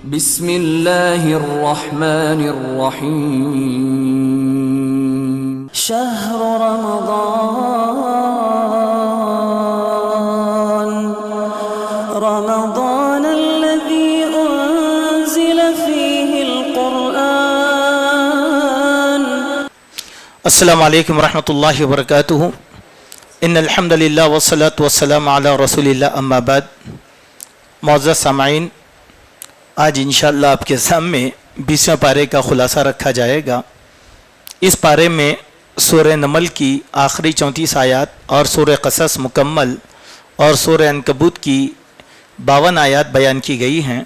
بسم اللہ الرحمن الرحیم شہر رمضان الذي انزل فيه القرآن۔ السلام علیکم ورحمۃ اللہ وبرکاتہ۔ ان الحمد للہ والصلاة والسلام علی رسول اللہ، اما بعد۔ معزز سامعین، آج انشاءاللہ آپ کے سامنے 20ویں پارے کا خلاصہ رکھا جائے گا۔ اس پارے میں سورہ نمل کی آخری 34 آیات اور سورہ قصص مکمل اور سورہ عنکبوت کی 52 آیات بیان کی گئی ہیں۔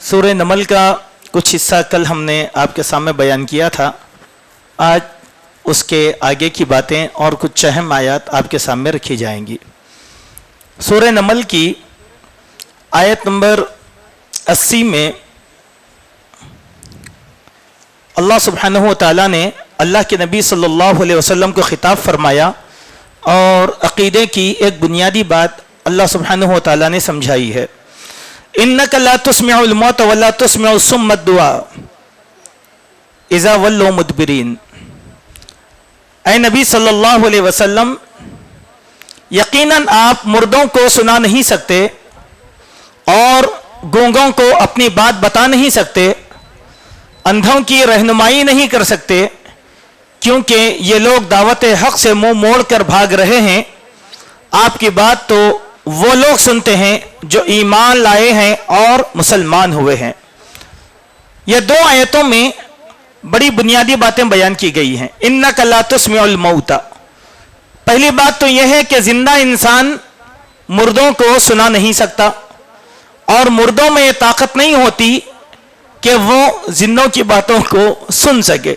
سورہ نمل کا کچھ حصہ کل ہم نے آپ کے سامنے بیان کیا تھا۔ آج اس کے آگے کی باتیں اور کچھ اہم آیات آپ کے سامنے رکھی جائیں گی۔ سورہ نمل کی آیت نمبر 80 میں اللہ سبحانہ و تعالیٰ نے اللہ کے نبی صلی اللہ علیہ وسلم کو خطاب فرمایا اور عقیدے کی ایک بنیادی بات اللہ سبحانہ و تعالیٰ نے سمجھائی ہے۔ اِنَّكَ لَا تُسْمِعُ الْمَوْتَ وَلَا تُسْمِعُ الصُّمَّ الدُّعَاءَ اِذَا وَلَّوْا مُدْبِرِينَ۔ اے نبی صلی اللہ علیہ وسلم، یقیناً آپ مردوں کو سنا نہیں سکتے اور گونگوں کو اپنی بات بتا نہیں سکتے، اندھوں کی رہنمائی نہیں کر سکتے، کیونکہ یہ لوگ دعوت حق سے منہ موڑ کر بھاگ رہے ہیں۔ آپ کی بات تو وہ لوگ سنتے ہیں جو ایمان لائے ہیں اور مسلمان ہوئے ہیں۔ یہ دو آیتوں میں بڑی بنیادی باتیں بیان کی گئی ہیں۔ اِنَّكَ لَا تُسْمِعُ الْمَوْتَ، پہلی بات تو یہ ہے کہ زندہ انسان مردوں کو سنا نہیں سکتا، اور مردوں میں یہ طاقت نہیں ہوتی کہ وہ زندوں کی باتوں کو سن سکے۔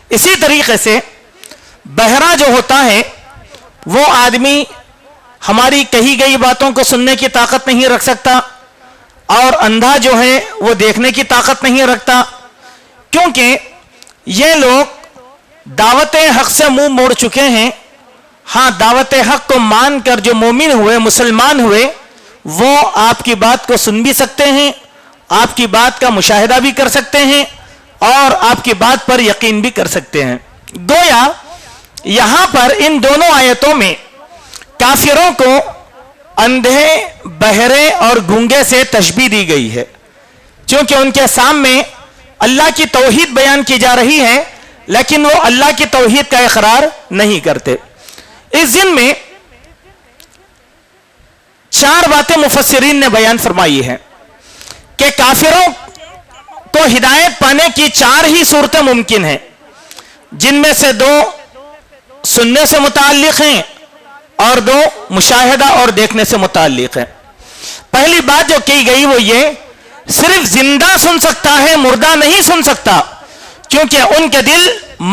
اسی طریقے سے بہرا جو ہوتا ہے وہ آدمی ہماری کہی گئی باتوں کو سننے کی طاقت نہیں رکھ سکتا، اور اندھا جو ہے وہ دیکھنے کی طاقت نہیں رکھتا، کیونکہ یہ لوگ دعوت حق سے منہ موڑ چکے ہیں۔ ہاں، دعوت حق کو مان کر جو مومن ہوئے، مسلمان ہوئے، وہ آپ کی بات کو سن بھی سکتے ہیں، آپ کی بات کا مشاہدہ بھی کر سکتے ہیں، اور آپ کی بات پر یقین بھی کر سکتے ہیں۔ گویا یہاں پر ان دونوں آیتوں میں کافروں کو اندھے، بہرے اور گونگے سے تشبیہ دی گئی ہے، چونکہ ان کے سامنے اللہ کی توحید بیان کی جا رہی ہے، لیکن وہ اللہ کی توحید کا اقرار نہیں کرتے۔ اس ضمن میں 4 باتیں مفسرین نے بیان فرمائی ہیں کہ کافروں کو ہدایت پانے کی 4 ہی صورتیں ممکن ہیں، جن میں سے 2 سننے سے متعلق ہیں اور 2 مشاہدہ اور دیکھنے سے متعلق ہیں۔ پہلی بات جو کی گئی وہ یہ، صرف زندہ سن سکتا ہے، مردہ نہیں سن سکتا، کیونکہ ان کے دل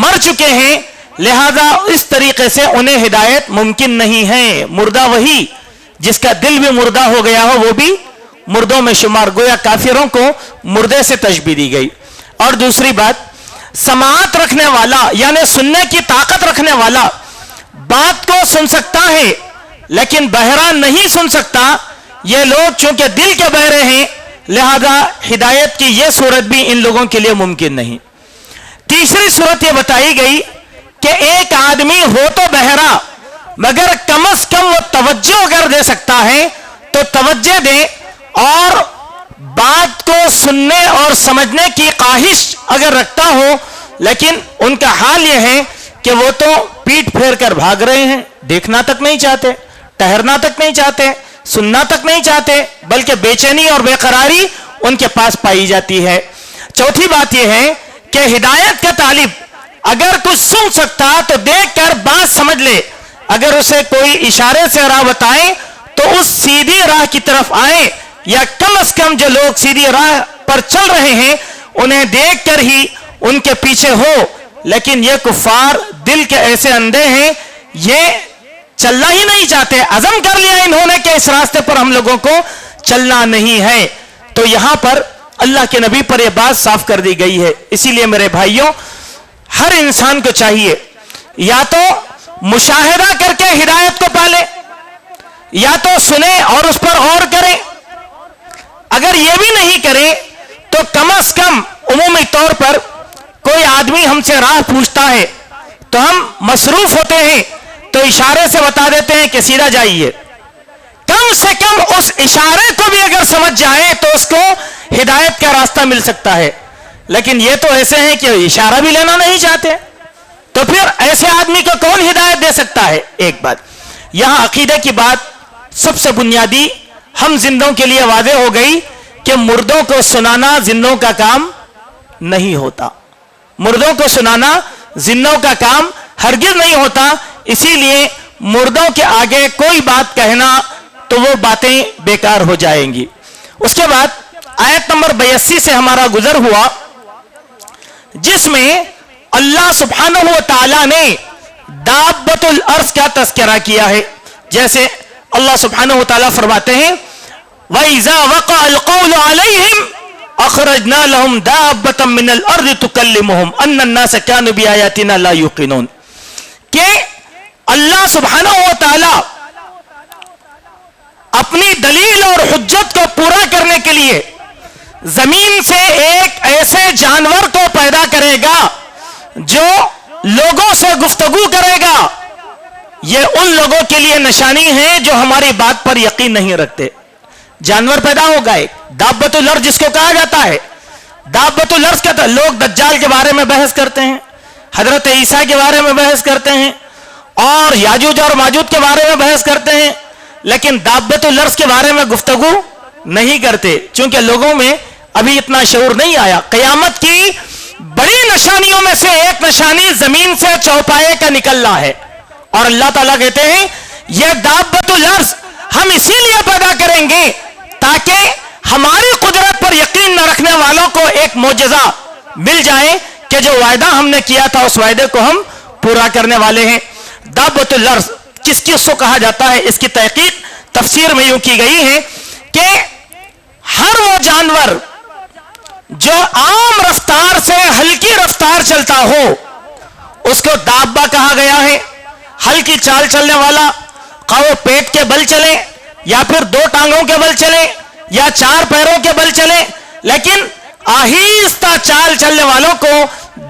مر چکے ہیں، لہذا اس طریقے سے انہیں ہدایت ممکن نہیں ہے۔ مردہ وہی جس کا دل بھی مردہ ہو گیا ہو، وہ بھی مردوں میں شمار۔ گویا کافروں کو مردے سے تشبیہ دی گئی۔ اور دوسری بات، سماعت رکھنے والا یعنی سننے کی طاقت رکھنے والا بات کو سن سکتا ہے لیکن بہرا نہیں سن سکتا۔ یہ لوگ چونکہ دل کے بہرے ہیں، لہذا ہدایت کی یہ صورت بھی ان لوگوں کے لیے ممکن نہیں۔ تیسری صورت یہ بتائی گئی کہ ایک آدمی ہو تو بہرا، مگر کم از کم وہ توجہ اگر دے سکتا ہے تو توجہ دے، اور بات کو سننے اور سمجھنے کی خواہش اگر رکھتا ہو، لیکن ان کا حال یہ ہے کہ وہ تو پیٹ پھیر کر بھاگ رہے ہیں، دیکھنا تک نہیں چاہتے، ٹہرنا تک نہیں چاہتے، سننا تک نہیں چاہتے، بلکہ بے چینی اور بے قراری ان کے پاس پائی جاتی ہے۔ چوتھی بات یہ ہے کہ ہدایت کا طالب اگر کچھ سن سکتا تو دیکھ کر بات سمجھ لے، اگر اسے کوئی اشارے سے راہ بتائے تو اس سیدھی راہ کی طرف آئے، یا کم از کم جو لوگ سیدھی راہ پر چل رہے ہیں انہیں دیکھ کر ہی ان کے پیچھے ہو۔ لیکن یہ کفار دل کے ایسے اندھے ہیں، یہ چلنا ہی نہیں چاہتے، عزم کر لیا انہوں نے کہ اس راستے پر ہم لوگوں کو چلنا نہیں ہے۔ تو یہاں پر اللہ کے نبی پر یہ بات صاف کر دی گئی ہے۔ اسی لیے میرے بھائیوں، ہر انسان کو چاہیے یا تو مشاہدہ کر کے ہدایت کو پالے، یا تو سنے اور اس پر غور کریں۔ اگر یہ بھی نہیں کریں تو کم از کم عمومی طور پر کوئی آدمی ہم سے راہ پوچھتا ہے تو ہم مصروف ہوتے ہیں تو اشارے سے بتا دیتے ہیں کہ سیدھا جائیے. کم سے کم اس اشارے کو بھی اگر سمجھ جائے تو اس کو ہدایت کا راستہ مل سکتا ہے. لیکن یہ تو ایسے ہیں کہ اشارہ بھی لینا نہیں چاہتے, تو پھر ایسے آدمی کو کون ہدایت دے سکتا ہے؟ ایک بات یہاں عقیدے کی بات سب سے بنیادی ہم زندوں کے لیے واضح ہو گئی کہ مردوں کو سنانا زندوں کا کام نہیں ہوتا. مردوں کو سنانا زندوں کا کام ہرگز نہیں ہوتا. اسی لیے مردوں کے آگے کوئی بات کہنا تو وہ باتیں بیکار ہو جائیں گی. اس کے بعد آیت نمبر 82 سے ہمارا گزر ہوا, جس میں اللہ سبحانہ و تعالی نے دابۃ الارض کا تذکرہ کیا ہے. جیسے اللہ سبحانہ و تعالی فرماتے ہیں وَإِذَا وَقَعَ الْقَوْلُ عَلَيْهِمْ أَخْرَجْنَا لَهُمْ دَابَّةً مِّنَ الْأَرْضِ تُكَلِّمُهُمْ أَنَّ النَّاسَ كَانُوا بِآيَاتِنَا لَا يُوقِنُونَ. کہ اللہ سبحانہ و تعالی اپنی دلیل اور حجت کو پورا کرنے کے لیے زمین سے ایک ایسے جانور کو پیدا کرے گا جو لوگوں سے گفتگو کرے گا. یہ ان لوگوں کے لیے نشانی ہے جو ہماری بات پر یقین نہیں رکھتے. جانور پیدا ہوگا ایک دابۃ الارض جس کو کہا جاتا ہے. دابۃ الارض کا لوگ دجال کے بارے میں بحث کرتے ہیں, حضرت عیسیٰ کے بارے میں بحث کرتے ہیں, اور یاجوج اور ماجوج کے بارے میں بحث کرتے ہیں, لیکن دابۃ الارض کے بارے میں گفتگو نہیں کرتے چونکہ لوگوں میں ابھی اتنا شعور نہیں آیا. قیامت کی بڑی نشانیوں میں سے ایک نشانی زمین سے چوپائے کا نکلنا ہے, اور اللہ تعالیٰ کہتے ہیں یہ دابۃ الارض ہم اسی لیے پیدا کریں گے تاکہ ہماری قدرت پر یقین نہ رکھنے والوں کو ایک معجزہ مل جائے کہ جو وعدہ ہم نے کیا تھا اس وعدے کو ہم پورا کرنے والے ہیں. دابۃ الارض کس کس کو کہا جاتا ہے؟ اس کی تحقیق تفسیر میں یوں کی گئی ہے کہ ہر وہ جانور جو عام رفتار سے ہلکی رفتار چلتا ہو اس کو دابہ کہا گیا ہے. ہلکی چال چلنے والا, خواہ وہ پیٹ کے بل چلے یا پھر 2 ٹانگوں کے بل چلے یا 4 پیروں کے بل چلے, لیکن آہستہ چال چلنے والوں کو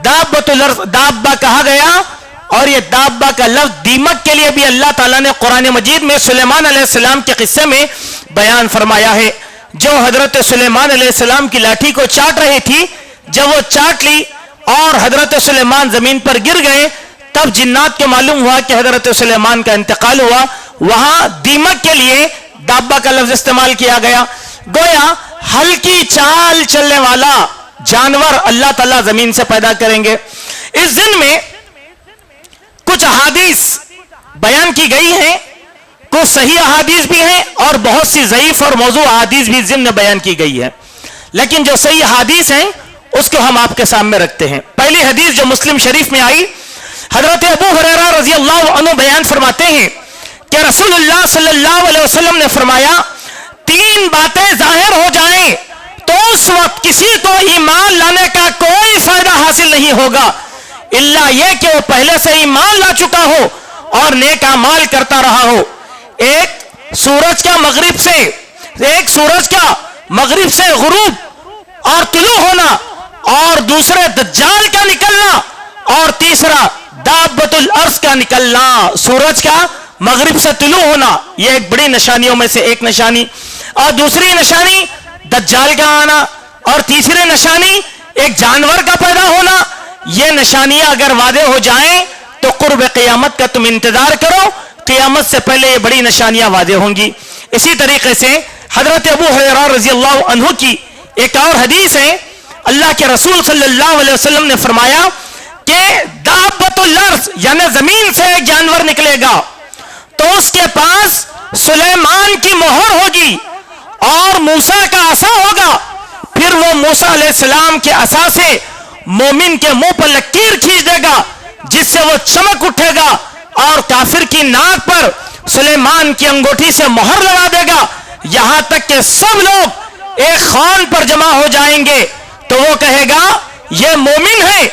دابۃ الارض دابہ کہا گیا. اور یہ دابہ کا لفظ دیمک کے لیے بھی اللہ تعالیٰ نے قرآن مجید میں سلیمان علیہ السلام کے قصے میں بیان فرمایا ہے. جو حضرت سلیمان علیہ السلام کی لاٹھی کو چاٹ رہی تھی, جب وہ چاٹ لی اور حضرت سلیمان زمین پر گر گئے تب جنات کو معلوم ہوا کہ حضرت سلیمان کا انتقال ہوا. وہاں دیمک کے لیے دابہ کا لفظ استعمال کیا گیا. گویا ہلکی چال چلنے والا جانور اللہ تعالیٰ زمین سے پیدا کریں گے. اس دن میں کچھ احادیث بیان کی گئی ہیں, کچھ صحیح احادیث بھی ہیں اور بہت سی ضعیف اور موضوع احادیث بھی ضمن بیان کی گئی ہے. لیکن جو صحیح احادیث ہیں اس کو ہم آپ کے سامنے رکھتے ہیں. پہلی حدیث جو مسلم شریف میں آئی, حضرت ابو ہریرہ رضی اللہ عنہ بیان فرماتے ہیں کہ رسول اللہ صلی اللہ علیہ وسلم نے فرمایا 3 باتیں ظاہر ہو جائیں تو اس وقت کسی کو ایمان لانے کا کوئی فائدہ حاصل نہیں ہوگا الا یہ کہ وہ پہلے سے ایمان لا چکا ہو اور نیک اعمال کرتا رہا ہو. ایک سورج کا مغرب سے غروب اور طلوع ہونا, اور دوسرے دجال کا نکلنا, اور تیسرا دابۃ الارض کا نکلنا. سورج کا مغرب سے طلوع ہونا یہ ایک بڑی نشانیوں میں سے ایک نشانی, اور دوسری نشانی دجال کا آنا, اور تیسری نشانی ایک جانور کا پیدا ہونا. یہ نشانیاں اگر واضح ہو جائیں تو قرب قیامت کا تم انتظار کرو, قیامت سے پہلے یہ بڑی نشانیاں واضح ہوں گی. اسی طریقے سے حضرت ابو ہریرہ رضی اللہ عنہ کی ایک اور حدیث ہے, اللہ کے رسول صلی اللہ علیہ وسلم نے فرمایا کہ دابۃ الارض یعنی زمین سے ایک جانور نکلے گا تو اس کے پاس سلیمان کی مہر ہوگی اور موسیٰ کا عصا ہوگا. پھر وہ موسیٰ علیہ السلام کے عصا سے مومن کے منہ پر لکیر کھینچ دے گا جس سے وہ چمک اٹھے گا, اور کافر کی ناک پر سلیمان کی انگوٹھی سے مہر لگا دے گا, یہاں تک کہ سب لوگ ایک خوان پر جمع ہو جائیں گے تو وہ کہے گا یہ مومن ہے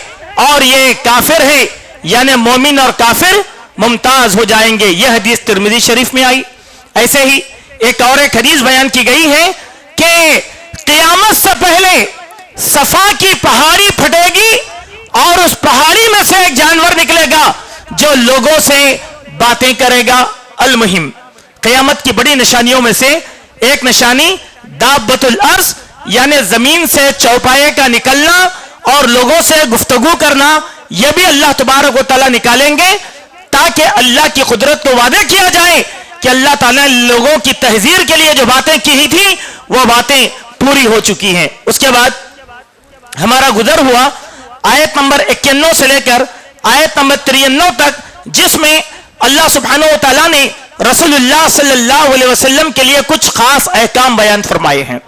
اور یہ کافر ہے, یعنی مومن اور کافر ممتاز ہو جائیں گے. یہ حدیث ترمذی شریف میں آئی. ایسے ہی ایک حدیث بیان کی گئی ہے کہ صفا کی پہاڑی پھٹے گی اور اس پہاڑی میں سے ایک جانور نکلے گا جو لوگوں سے باتیں کرے گا. المہم قیامت کی بڑی نشانیوں میں سے ایک نشانی دابۃ الارض یعنی زمین سے چوپائے کا نکلنا اور لوگوں سے گفتگو کرنا، یہ بھی اللہ تبارک و تعالیٰ نکالیں گے تاکہ اللہ کی قدرت کو واضح کیا جائے کہ اللہ تعالیٰ نے لوگوں کی تحذیر کے لیے جو باتیں کی تھی وہ باتیں پوری ہو چکی ہیں. اس کے بعد ہمارا گزر ہوا آیت نمبر 91 سے لے کر آیت نمبر 93 تک، جس میں اللہ سبحانہ و تعالیٰ نے رسول اللہ صلی اللہ علیہ وسلم کے لیے کچھ خاص احکام بیان فرمائے ہیں.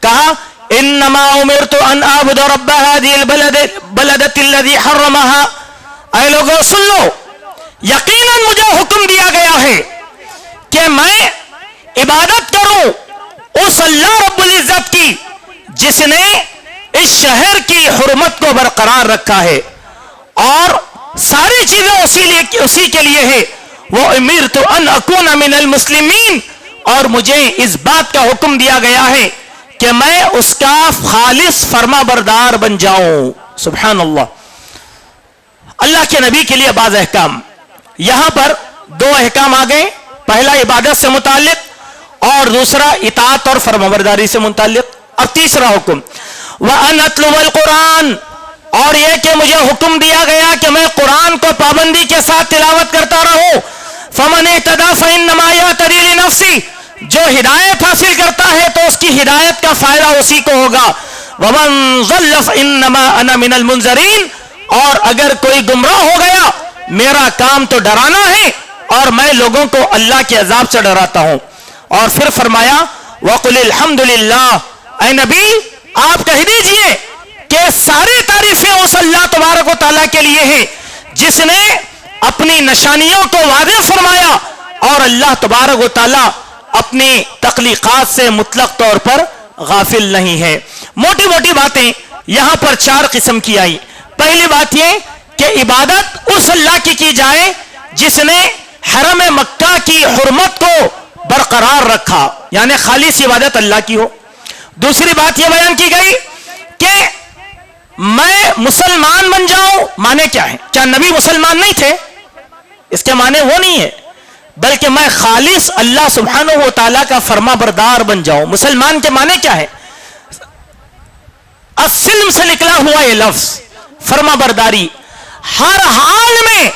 کہا انما امرت ان اعبد رب هذه البلدة الذي حرمها، اے لوگوں سن لو، یقیناً مجھے حکم دیا گیا ہے کہ میں عبادت کروں اس اللہ رب العزت کی جس نے اس شہر کی حرمت کو برقرار رکھا ہے اور ساری چیزیں اسی کے لیے ہے. وہ امرت ان اکون من المسلمین، اور مجھے اس بات کا حکم دیا گیا ہے کہ میں اس کا خالص فرما بردار بن جاؤں. سبحان اللہ. اللہ کے نبی کے لیے بعض احکام، یہاں پر دو احکام آ گئے، پہلا عبادت سے متعلق اور دوسرا اطاعت اور فرمانبرداری سے متعلق. اور تیسرا حکم وَأَنْ أَتْلُوَ الْقُرْآنَ، اور یہ کہ مجھے حکم دیا گیا کہ میں قرآن کو پابندی کے ساتھ تلاوت کرتا رہوں. فَمَنِ اهْتَدَىٰ فَإِنَّمَا يَهْتَدِي لِنَفْسِهِ، جو ہدایت حاصل کرتا ہے تو اس کی ہدایت کا فائدہ اسی کو ہوگا. وَمَنْ ضَلَّ فَإِنَّمَا أَنَا مِنَ الْمُنذَرِينَ، اور اگر کوئی گمراہ ہو گیا میرا کام تو ڈرانا ہے اور میں لوگوں کو اللہ کے عذاب سے ڈراتا ہوں. اور پھر فرمایا وَقُلِ الْحَمْدُ لِلَّهِ، اے نبی آپ کہہ دیجئے کہ ساری تعریفیں اس اللہ تبارک و تعالیٰ کے لیے ہیں جس نے اپنی نشانیوں کو واضح فرمایا، اور اللہ تبارک و تعالیٰ اپنی تخلیقات سے مطلق طور پر غافل نہیں ہے. موٹی موٹی باتیں یہاں پر 4 قسم کی آئی. پہلی بات یہ کہ عبادت اس اللہ کی جائے جس نے حرم مکہ کی حرمت کو برقرار رکھا، یعنی خالص عبادت اللہ کی ہو. دوسری بات یہ بیان کی گئی کہ میں مسلمان بن جاؤں. معنی کیا ہے؟ کیا نبی مسلمان نہیں تھے؟ اس کے معنی وہ نہیں ہے، بلکہ میں خالص اللہ سبحانہ و تعالیٰ کا فرما بردار بن جاؤں. مسلمان کے معنی کیا ہے؟ السلم سے نکلا ہوا یہ لفظ فرما برداری. ہر حال میں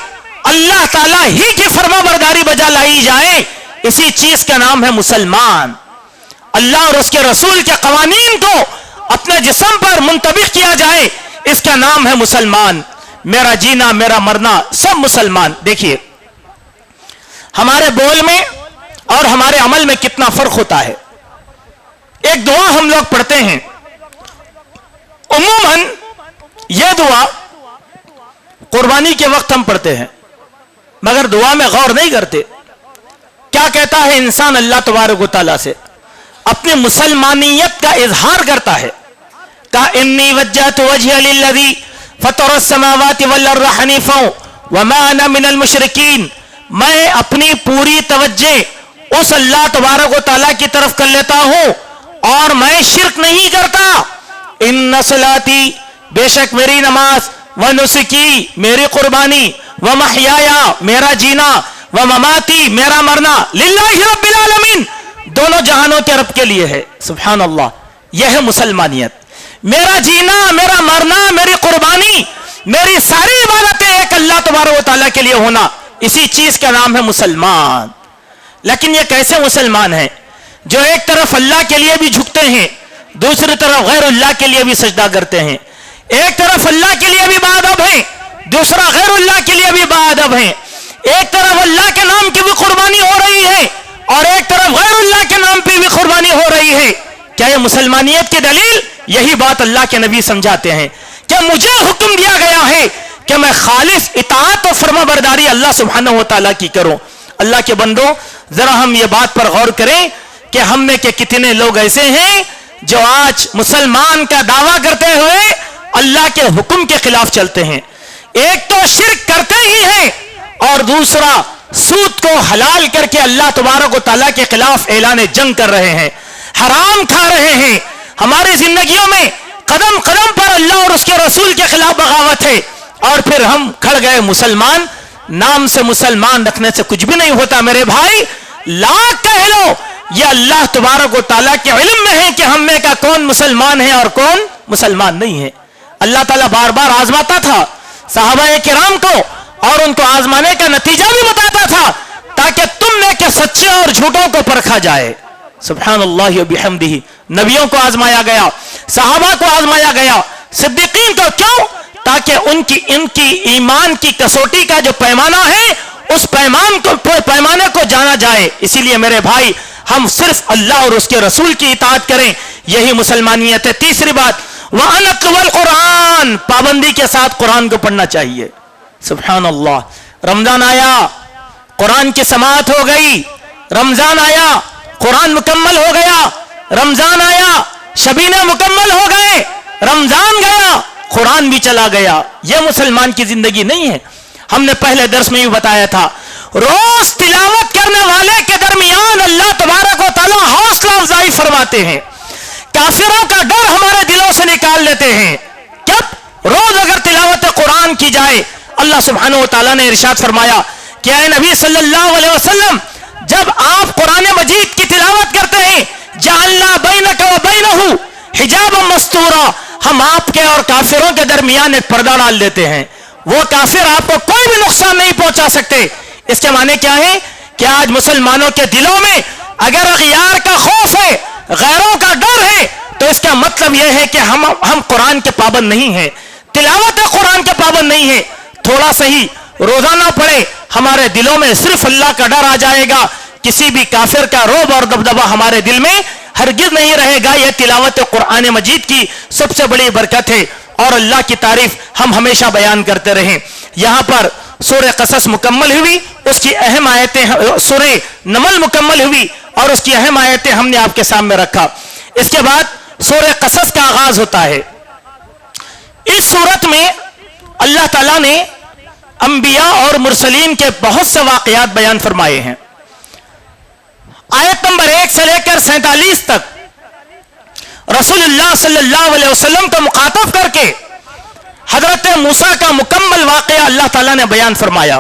اللہ تعالیٰ ہی کی فرما برداری بجا لائی جائے، اسی چیز کا نام ہے مسلمان. اللہ اور اس کے رسول کے قوانین کو اپنے جسم پر منطبق کیا جائے، اس کا نام ہے مسلمان. میرا جینا میرا مرنا سب مسلمان. دیکھیے ہمارے بول میں اور ہمارے عمل میں کتنا فرق ہوتا ہے. ایک دعا ہم لوگ پڑھتے ہیں، عموماً یہ دعا قربانی کے وقت ہم پڑھتے ہیں مگر دعا میں غور نہیں کرتے. کیا کہتا ہے انسان اللہ تبارک و تعالیٰ سے؟ اپنی مسلمانیت کا اظہار کرتا ہے. کہا انی وجہت وجہی للذی فطر السماوات والارض حنیفا وما انا من المشرکین، میں اپنی پوری توجہ اس اللہ تبارک و تعالیٰ کی طرف کر لیتا ہوں اور میں شرک نہیں کرتا. ان صلاتی، بے شک میری نماز، و نسکی میری قربانی، و محیایا میرا جینا، و مماتی میرا مرنا، للہ رب العالمین، دونوں جہانوں کے رب کے لیے ہے. سبحان اللہ. یہ ہے مسلمانیت. میرا جینا میرا مرنا میری قربانی میری ساری عبادتیں ایک اللہ تبارک و تعالیٰ کے لیے ہونا، اسی چیز کا نام ہے مسلمان. لیکن یہ کیسے مسلمان ہیں جو ایک طرف اللہ کے لیے بھی جھکتے ہیں، دوسری طرف غیر اللہ کے لیے بھی سجدہ کرتے ہیں. ایک طرف اللہ کے لیے بھی باادب ہیں، دوسرا غیر اللہ کے لیے بھی باادب ہیں. ایک طرف اللہ کے نام کی بھی قربانی ہو رہی ہے اور ایک طرف غیر اللہ کے نام پہ بھی قربانی ہو رہی ہے. کیا یہ مسلمانیت کی دلیل؟ یہی بات اللہ کے نبی سمجھاتے ہیں کہ مجھے حکم دیا گیا ہے کہ میں خالص اطاعت و فرما برداری اللہ سبحانہ و تعالیٰ کی کروں. اللہ کے بندو، ذرا ہم یہ بات پر غور کریں کہ ہم میں کے کتنے لوگ ایسے ہیں جو آج مسلمان کا دعویٰ کرتے ہوئے اللہ کے حکم کے خلاف چلتے ہیں. ایک تو شرک کرتے ہی ہیں اور دوسرا سود کو حلال کر کے اللہ تبارک و تعالیٰ کے خلاف اعلان جنگ کر رہے ہیں، حرام کھا رہے ہیں. ہماری زندگیوں میں قدم قدم پر اللہ اور اس کے رسول کے خلاف بغاوت ہے، اور پھر ہم کھڑ گئے مسلمان. نام سے مسلمان رکھنے سے کچھ بھی نہیں ہوتا میرے بھائی. لاکھ کہہ لو، یہ اللہ تبارک و تعالیٰ کے علم میں ہے کہ ہم میں کا کون مسلمان ہے اور کون مسلمان نہیں ہے. اللہ تعالیٰ بار بار آزماتا تھا صحابہ کرام کو، اور ان کو آزمانے کا نتیجہ بھی بتاتا تھا تاکہ تم میں کے سچے اور جھوٹوں کو پرکھا جائے. سبحان اللہ و بحمدہ. نبیوں کو آزمایا گیا، صحابہ کو آزمایا گیا، صدیقین کو. کیوں؟ تاکہ ان کی ایمان کی کسوٹی کا جو پیمانہ ہے اس پیمانے کو جانا جائے. اسی لیے میرے بھائی ہم صرف اللہ اور اس کے رسول کی اطاعت کریں، یہی مسلمانیت ہے. تیسری بات، وَأَنْ أَتْلُوَ الْقُرْآنَ، پابندی کے ساتھ قرآن کو پڑھنا چاہیے. سبحان اللہ. رمضان آیا، قرآن کی سماعت ہو گئی. رمضان آیا، قرآن مکمل ہو گیا. رمضان آیا، شبینے مکمل ہو گئے. رمضان گیا، قرآن بھی چلا گیا. یہ مسلمان کی زندگی نہیں ہے. ہم نے پہلے درس میں بھی بتایا تھا، روز تلاوت کرنے والے کے درمیان اللہ تبارک و تعالیٰ حوصلہ افزائی فرماتے ہیں. کافروں کا ڈر ہمارے دلوں سے نکال لیتے ہیں. کب؟ روز اگر تلاوت قرآن کی جائے. اللہ سبحانہ و تعالیٰ نے ارشاد فرمایا کہ اے نبی صلی اللہ علیہ وسلم، جب آپ قرآن مجید کی تلاوت کرتے ہیں، جعلنا بینک و بینہ حجابا مستورا، ہم آپ کے اور کافروں کے درمیان ایک پردہ ڈال دیتے ہیں. وہ کافر آپ کو کوئی بھی نقصان نہیں پہنچا سکتے. اس کے معنی کیا ہے کہ آج مسلمانوں کے دلوں میں اگر اغیار کا خوف ہے، غیروں کا ڈر ہے، تو اس کا مطلب یہ ہے کہ ہم قرآن کے پابند نہیں ہیں، تلاوت قرآن کے پابند نہیں ہیں. تھوڑا سا ہی روزانہ پڑھے، ہمارے دلوں میں صرف اللہ کا ڈر آ جائے گا. کسی بھی کافر کا روب اور دبدبہ ہمارے دل میں ہرگز نہیں رہے گا. یہ تلاوت قرآن مجید کی سب سے بڑی برکت ہے، اور اللہ کی تعریف ہم ہمیشہ بیان کرتے رہیں. یہاں پر سورہ قصص مکمل ہوئی، اس کی اہم آیتیں، سورہ نمل مکمل ہوئی اور اس کی اہم آیتیں ہم نے آپ کے سامنے رکھا. اس کے بعد سورہ قصص کا آغاز ہوتا ہے. اس سورت میں اللہ تعالیٰ نے انبیاء اور مرسلین کے بہت سے واقعات بیان فرمائے ہیں. آیت نمبر 1 سے لے کر 47 تک رسول اللہ صلی اللہ علیہ وسلم کو مخاطب کر کے حضرت موسیٰ کا مکمل واقعہ اللہ تعالیٰ نے بیان فرمایا،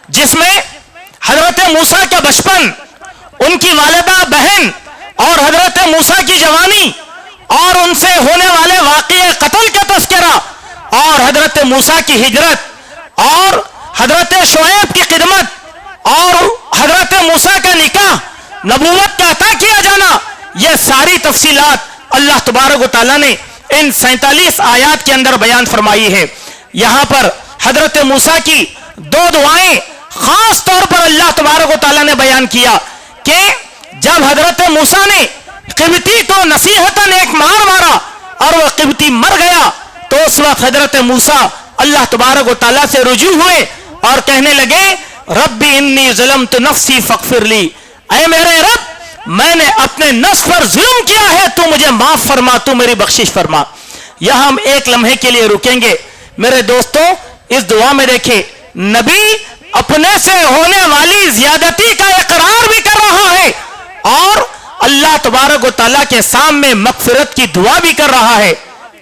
جس میں حضرت موسیٰ کا بچپن، ان کی والدہ بہن اور حضرت موسیٰ کی جوانی اور ان سے ہونے والے واقعے قتل کا تذکرہ، اور حضرت موسیٰ کی ہجرت اور حضرت شعیب کی خدمت اور حضرت موسیٰ کا نکاح، نبوت کا عطا کیا جانا، یہ ساری تفصیلات اللہ تبارک و تعالیٰ نے ان 47 آیات کے اندر بیان فرمائی ہے. یہاں پر حضرت موسیٰ کی 2 دعائیں خاص طور پر اللہ تبارک و تعالیٰ نے بیان کیا کہ جب حضرت موسیٰ نے قبطی کو نصیحتاً ایک مارا اور وہ قبطی مر گیا، تو اس وقت حضرت موسیٰ اللہ تبارک و تعالیٰ سے رجوع ہوئے اور کہنے لگے، رب انی ظلمت نفسی فاغفر لی، اے میرے رب میں نے اپنے نفس پر ظلم کیا ہے، تو مجھے معاف فرما، تو میری بخشش فرما. یہاں ہم ایک لمحے کے لیے رکیں گے میرے دوستوں. اس دعا میں دیکھیں نبی اپنے سے ہونے والی زیادتی کا اقرار بھی کر رہا ہے اور اللہ تبارک و تعالیٰ کے سامنے مغفرت کی دعا بھی کر رہا ہے.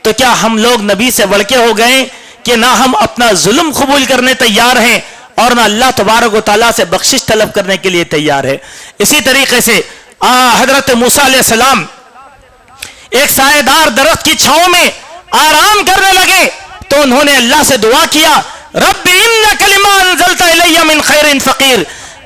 تو کیا ہم لوگ نبی سے بڑھ کے ہو گئے کہ نہ ہم اپنا ظلم قبول کرنے تیار ہیں اور نہ اللہ تبارک و تعالیٰ سے بخشش طلب کرنے کے لیے تیار ہے. اسی طریقے سے حضرت موسیٰ علیہ السلام ایک سایہ دار درخت کی چھاؤں میں آرام کرنے لگے تو انہوں نے اللہ سے دعا کیا، رب انک لما انزلت الی من خیر فقیر،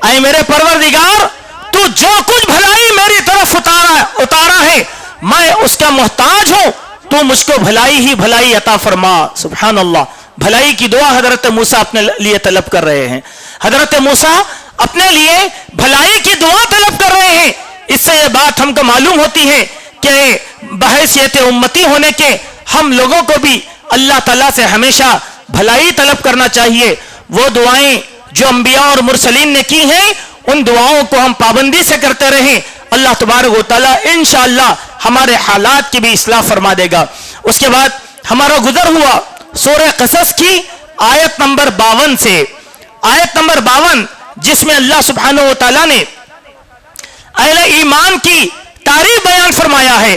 اے میرے پروردگار تو جو کچھ بھلائی میری طرف اتارا ہے میں اس کا محتاج ہوں، تو مجھ کو بھلائی ہی بھلائی عطا فرما. سبحان اللہ. بھلائی کی دعا حضرت موسیٰ اپنے لیے طلب کر رہے ہیں. حضرت موسیٰ اپنے لیے بھلائی کی دعا طلب کر رہے ہیں. اس سے یہ بات ہم کو معلوم ہوتی ہے کہ بحیثیت امتی ہونے کے ہم لوگوں کو بھی اللہ تعالیٰ سے ہمیشہ بھلائی طلب کرنا چاہیے. وہ دعائیں جو انبیاء اور مرسلین نے کی ہیں ان دعاؤں کو ہم پابندی سے کرتے رہیں. اللہ تبارک و تعالیٰ انشاءاللہ ہمارے حالات کی بھی اصلاح فرما دے گا. اس کے بعد ہمارا گزر ہوا سورہ قصص کی آیت نمبر 52 سے، آیت نمبر 52 جس میں اللہ سبحانہ و تعالیٰ نے اہل ایمان کی تعریف بیان فرمایا ہے.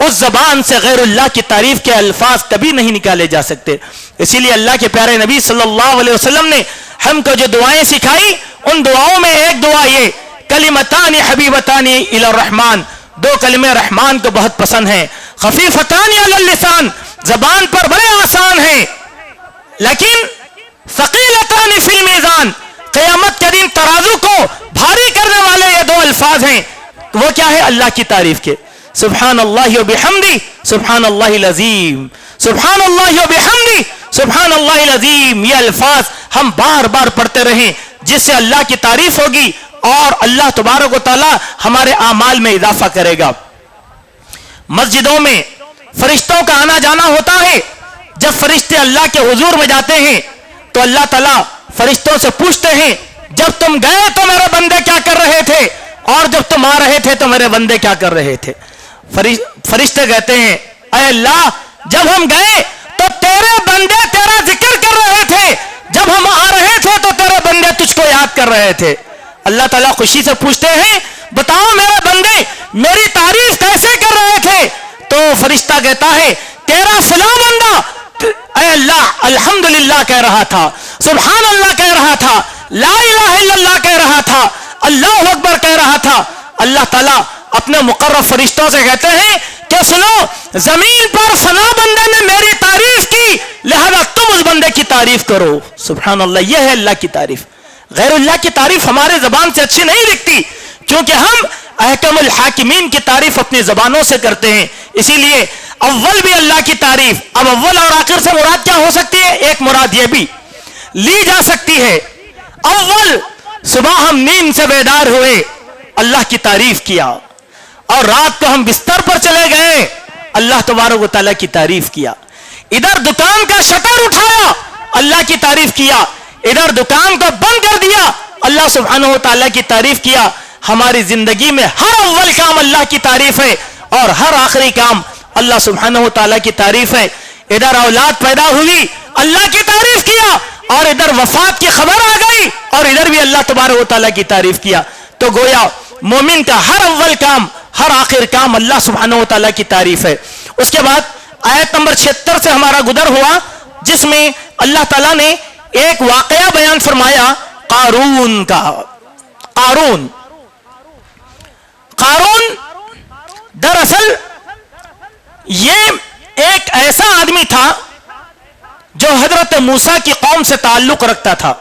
اس زبان سے غیر اللہ کی تعریف کے الفاظ کبھی نہیں نکالے جا سکتے. اسی لیے اللہ کے پیارے نبی صلی اللہ علیہ وسلم نے ہم کو جو دعائیں سکھائی ان دعاؤں میں ایک دعا یہ کلمتان حبیبتان الی الرحمن، دو کلمے رحمان کو بہت پسند ہیں، خفیفتان علی اللسان، زبان پر بڑے آسان ہیں، لیکن ثقیلتان فی المیزان، قیامت کے دن ترازو کو بھاری کرنے والے یہ دو الفاظ ہیں. وہ کیا ہے؟ اللہ کی تعریف کے. سبحان اللہ و بحمدی سبحان اللہ العظیم، سبحان اللہ و بحمدی سبحان اللہ العظیم. یہ الفاظ ہم بار بار پڑھتے رہیں جس سے اللہ کی تعریف ہوگی اور اللہ تبارک و تعالی ہمارے اعمال میں اضافہ کرے گا. مسجدوں میں فرشتوں کا آنا جانا ہوتا ہے. جب فرشتے اللہ کے حضور میں جاتے ہیں تو اللہ تعالیٰ فرشتوں سے پوچھتے ہیں جب تم گئے تو میرے بندے کیا کر رہے تھے اور جب تم آ رہے تھے تو میرے بندے کیا کر رہے تھے. فرشتے کہتے ہیں اے اللہ جب ہم گئے تو تیرے بندے تیرا ذکر کر رہے تھے، جب ہم آ رہے تھے تو تیرے بندے تجھ کو یاد کر رہے تھے. اللہ تعالیٰ خوشی سے پوچھتے ہیں بتاؤ میرے بندے میری تعریف کیسے کر رہے تھے؟ تو فرشتہ کہتا ہے تیرا فلاں بندہ اے اللہ الحمدللہ کہہ رہا تھا، سبحان اللہ کہہ رہا تھا، لا الہ الا اللہ کہہ رہا تھا، اللہ اکبر کہہ رہا تھا. اللہ تعالیٰ اپنے مقرب فرشتوں سے کہتے ہیں کہ سنو زمین پر فلاں بندے نے میری تعریف کی لہذا تم اس بندے کی تعریف کرو. سبحان اللہ. یہ ہے اللہ کی تعریف. غیر اللہ کی تعریف ہمارے زبان سے اچھی نہیں دکھتی کیونکہ ہم احکم الحاکمین کی تعریف اپنی زبانوں سے کرتے ہیں. اسی لیے اول بھی اللہ کی تعریف. اب اول اور آخر سے مراد کیا ہو سکتی ہے؟ ایک مراد یہ بھی لی جا سکتی ہے اول صبح ہم نیند سے بیدار ہوئے اللہ کی تعریف کیا اور رات کو ہم بستر پر چلے گئے اللہ تبارک و تعالیٰ کی تعریف کیا. ادھر دکان کا شٹر اٹھایا اللہ کی تعریف کیا، ادھر دکان کو بند کر دیا اللہ سبحانہ و تعالیٰ کی تعریف کیا. ہماری زندگی میں ہر اول کام اللہ کی تعریف ہے اور ہر آخری کام اللہ سبحانہ و تعالیٰ کی تعریف ہے. ادھر اولاد پیدا ہوئی اللہ کی تعریف کیا اور ادھر وفات کی خبر آ گئی اور ادھر بھی اللہ تبارک و تعالیٰ کی تعریف کیا. تو گویا مومن کا ہر اول کام ہر آخر کام اللہ سبحانہ و تعالیٰ کی تعریف ہے. اس کے بعد آیت نمبر 76 سے ہمارا گزر ہوا جس میں اللہ تعالیٰ نے ایک واقعہ بیان فرمایا قارون کا. قارون دراصل یہ ایک ایسا آدمی تھا جو حضرت موسیٰ کی قوم سے تعلق رکھتا تھا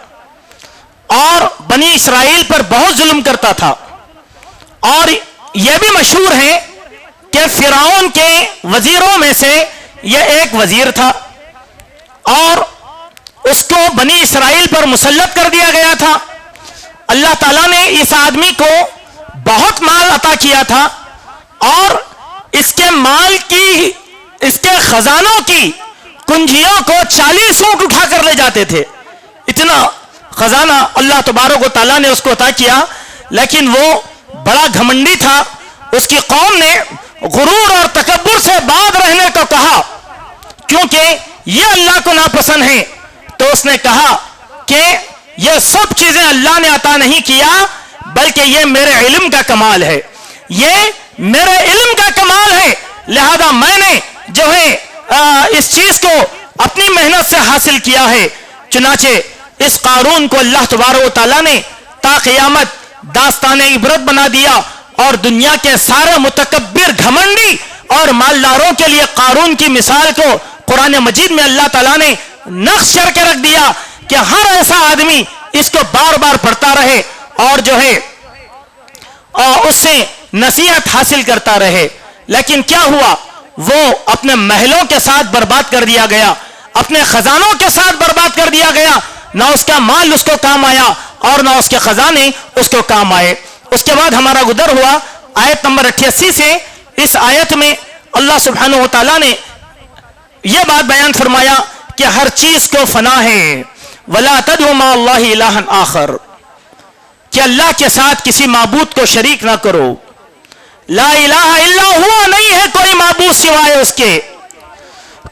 اور بنی اسرائیل پر بہت ظلم کرتا تھا. اور یہ بھی مشہور ہے کہ فرعون کے وزیروں میں سے یہ ایک وزیر تھا اور اس کو بنی اسرائیل پر مسلط کر دیا گیا تھا. اللہ تعالیٰ نے اس آدمی کو بہت مال عطا کیا تھا اور اس کے مال کی اس کے خزانوں کی کنجیوں کو 40 اونٹ اٹھا کر لے جاتے تھے. اتنا خزانہ اللہ تبارک و تعالیٰ نے اس کو عطا کیا. لیکن وہ بڑا گھمنڈی تھا. اس کی قوم نے غرور اور تکبر سے بعد رہنے کو کہا کیونکہ یہ اللہ کو ناپسند ہے. تو اس نے کہا کہ یہ سب چیزیں اللہ نے عطا نہیں کیا بلکہ یہ میرے علم کا کمال ہے، یہ میرے علم کا کمال ہے، لہذا میں نے جو ہے اس چیز کو اپنی محنت سے حاصل کیا ہے. چنانچہ اس قارون کو اللہ تبارک و تعالیٰ نے تا قیامت داستان عبرت بنا دیا اور دنیا کے سارے متکبر گھمنڈی اور مالداروں کے لیے قارون کی مثال کو قرآن مجید میں اللہ تعالیٰ نے نقش کر کے رکھ دیا کہ ہر ایسا آدمی اس کو بار بار پڑھتا رہے اور جو ہے اس سے نصیحت حاصل کرتا رہے. لیکن کیا ہوا؟ وہ اپنے محلوں کے ساتھ برباد کر دیا گیا، اپنے خزانوں کے ساتھ برباد کر دیا گیا. نہ اس کا مال اس کو کام آیا اور نہ اس کے خزانے اس کو کام آئے. اس کے بعد ہمارا گزر ہوا آیت نمبر 88 سے. اس آیت میں اللہ سبحانہ و تعالیٰ نے یہ بات بیان فرمایا کہ ہر چیز کو فنا ہے. وَلَا تَدْعُ مَعَ اللَّهِ إِلَٰهًا آخر، کہ اللہ کے ساتھ کسی معبود کو شریک نہ کرو. لا الہ الا ہوا، نہیں ہے کوئی معبود سوائے اس کے.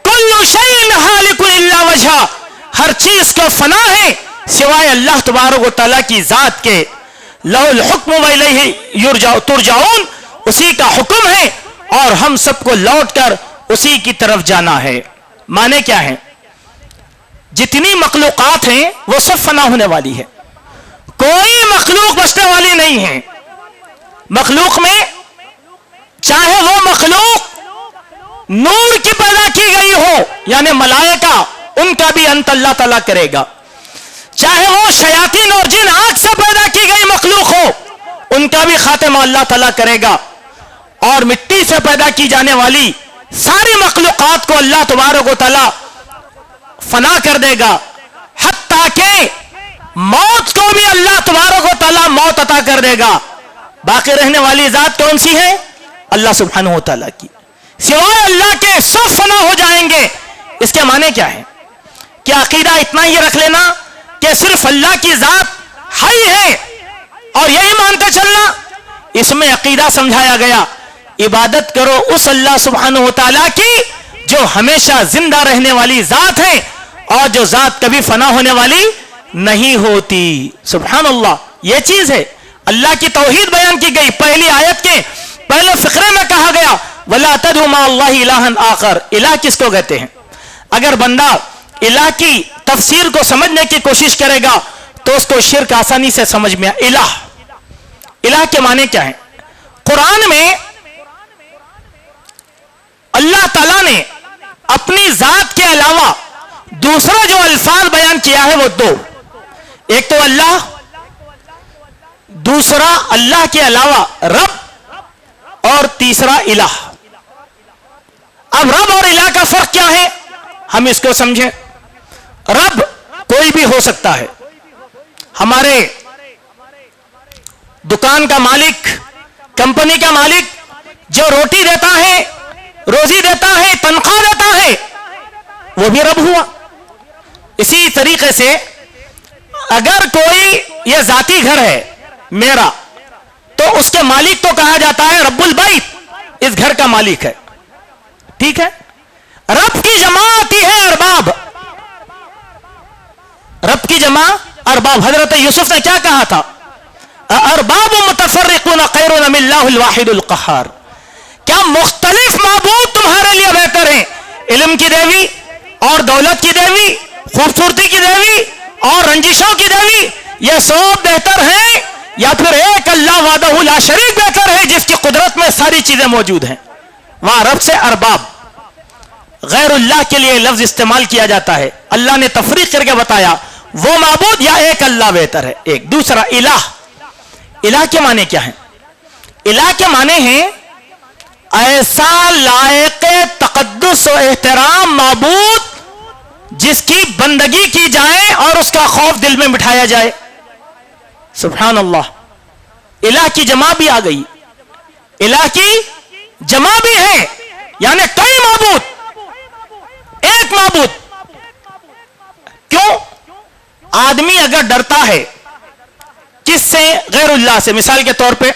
کل شیء ہالک الا وجہہ، ہر چیز کو فنا ہے سوائے اللہ تبارک و تعالیٰ کی ذات کے. لہ الحکم والیہ ترجعون، اسی کا حکم ہے اور ہم سب کو لوٹ کر اسی کی طرف جانا ہے. معنی کیا ہے؟ جتنی مخلوقات ہیں وہ سب فنا ہونے والی ہے, کوئی مخلوق بچنے والی نہیں ہے. مخلوق میں چاہے وہ مخلوق نور کی پیدا کی گئی ہو, یعنی ملائکہ, ان کا بھی انت اللہ تعالیٰ کرے گا. چاہے وہ شیاطین اور جن آگ سے پیدا کی گئی مخلوق ہو, ان کا بھی خاتمہ اللہ تعالیٰ کرے گا. اور مٹی سے پیدا کی جانے والی ساری مخلوقات کو اللہ تبارک و تعالیٰ فنا کر دے گا, حتیٰ کہ موت کو بھی اللہ تبارک و تعالیٰ موت عطا کر دے گا. باقی رہنے والی ذات کون سی ہے؟ اللہ سبحانہ و تعالیٰ کی. سوائے اللہ کے سب فنا ہو جائیں گے. اس کے معنی کیا ہے؟ کہ عقیدہ اتنا ہی رکھ لینا کہ صرف اللہ کی ذات حی ہے اور یہی مانتے چلنا, اس میں عقیدہ سمجھایا گیا. عبادت کرو اس اللہ سبحانہ و تعالیٰ کی جو ہمیشہ زندہ رہنے والی ذات ہے اور جو ذات کبھی فنا ہونے والی نہیں ہوتی. سبحان اللہ, یہ چیز ہے. اللہ کی توحید بیان کی گئی. پہلی آیت کے پہلے فقرے میں کہا گیا وَلَا تَدْعُ مَعَ اللَّهِ إِلَٰهًا آخر. الہ کس کو کہتے ہیں؟ اگر بندہ الہ کی تفسیر کو سمجھنے کی کوشش کرے گا تو اس کو شرک آسانی سے سمجھ میں. الہ کے معنی کیا ہے؟ قرآن میں اللہ تعالیٰ نے اپنی ذات کے علاوہ دوسرا جو الفاظ بیان کیا ہے وہ دو. ایک تو اللہ, دوسرا اللہ کے علاوہ رب, اور تیسرا الہ. اب رب اور الہ کا فرق کیا ہے ہم اس کو سمجھیں. رب کوئی بھی ہو سکتا ہے. ہمارے دکان کا مالک, کمپنی کا مالک جو روٹی دیتا ہے, روزی دیتا ہے, تنخواہ دیتا ہے, وہ بھی رب ہوا. اسی طریقے سے اگر کوئی یہ ذاتی گھر ہے میرا تو اس کے مالک کو کہا جاتا ہے رب البیت, اس گھر کا مالک ہے. ٹھیک ہے. رب کی جمع آتی ہے ارباب. رب کی جمع ارباب. حضرت یوسف نے کیا کہا تھا؟ ارباب متفرقون خیر ام اللہ الواحد القہار. کیا مختلف معبود تمہارے لیے بہتر ہیں؟ علم کی دیوی اور دولت کی دیوی, خوبصورتی کی دیوی اور رنجشوں کی دیوی, یہ سب بہتر ہیں یا پھر ایک اللہ وحدہ لا شریک بہتر ہے جس کی قدرت میں ساری چیزیں موجود ہیں؟ وہاں رب سے ارباب, غیر اللہ کے لیے لفظ استعمال کیا جاتا ہے. اللہ نے تفریق کر کے بتایا وہ معبود یا ایک اللہ بہتر ہے. ایک. دوسرا الہ. الہ کے معنی کیا ہے؟ الہ کے معنی ہیں ایسا لائق تقدس و احترام معبود جس کی بندگی کی جائے اور اس کا خوف دل میں بٹھایا جائے. سبحان اللہ. الہ کی جمع بھی آ گئی. الہ کی جمع بھی ہے, یعنی کئی معبود, ایک معبود. کیوں؟ آدمی اگر ڈرتا ہے کس سے؟ غیر اللہ سے. مثال کے طور پہ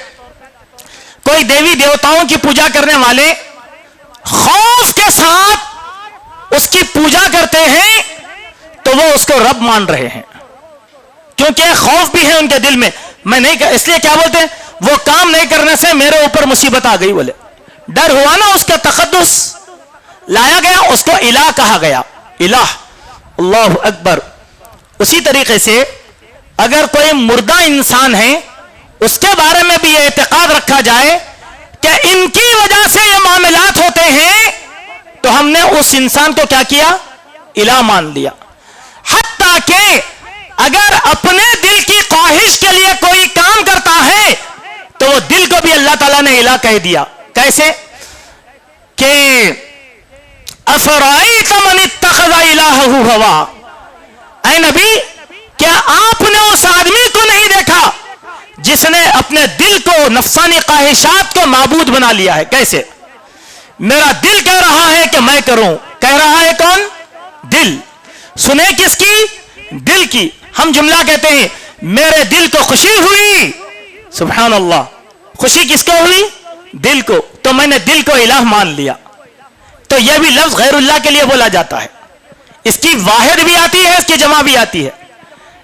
کوئی دیوی دیوتاؤں کی پوجا کرنے والے خوف کے ساتھ اس کی پوجا کرتے ہیں تو وہ اس کو رب مان رہے ہیں, کیونکہ خوف بھی ہے ان کے دل میں. میں نہیں اس لیے کیا بولتے ہیں, وہ کام نہیں کرنے سے میرے اوپر مصیبت آ گئی. بولے ڈر ہوا نا, اس کا تقدس لایا گیا, اس کو الہ کہا گیا. الہ. اللہ اکبر. اسی طریقے سے اگر کوئی مردہ انسان ہے اس کے بارے میں بھی یہ اعتقاد رکھا جائے کہ ان کی وجہ سے یہ معاملات ہوتے ہیں تو ہم نے اس انسان کو کیا کیا؟ الہ مان لیا. حتیٰ کہ اگر اپنے دل کی خواہش کے لیے کوئی کام کرتا ہے تو وہ دل کو بھی اللہ تعالیٰ نے الہ کہہ دیا. کیسے؟ کہ افرائیت من اتخذ الہہ ہوا. اے نبی, کیا آپ نے اس آدمی کو نہیں دیکھا جس نے اپنے دل کو, نفسانی خواہشات کو معبود بنا لیا ہے؟ کیسے؟ میرا دل کہہ رہا ہے کہ میں کروں. کہہ رہا ہے کون؟ دل. سنے کس کی؟ دل کی. ہم جملہ کہتے ہیں میرے دل کو خوشی ہوئی. سبحان اللہ. خوشی کس کو ہوئی؟ دل کو. تو میں نے دل کو الہ مان لیا. تو یہ بھی لفظ غیر اللہ کے لیے بولا جاتا ہے. اس کی واحد بھی آتی ہے, اس کی جمع بھی آتی ہے.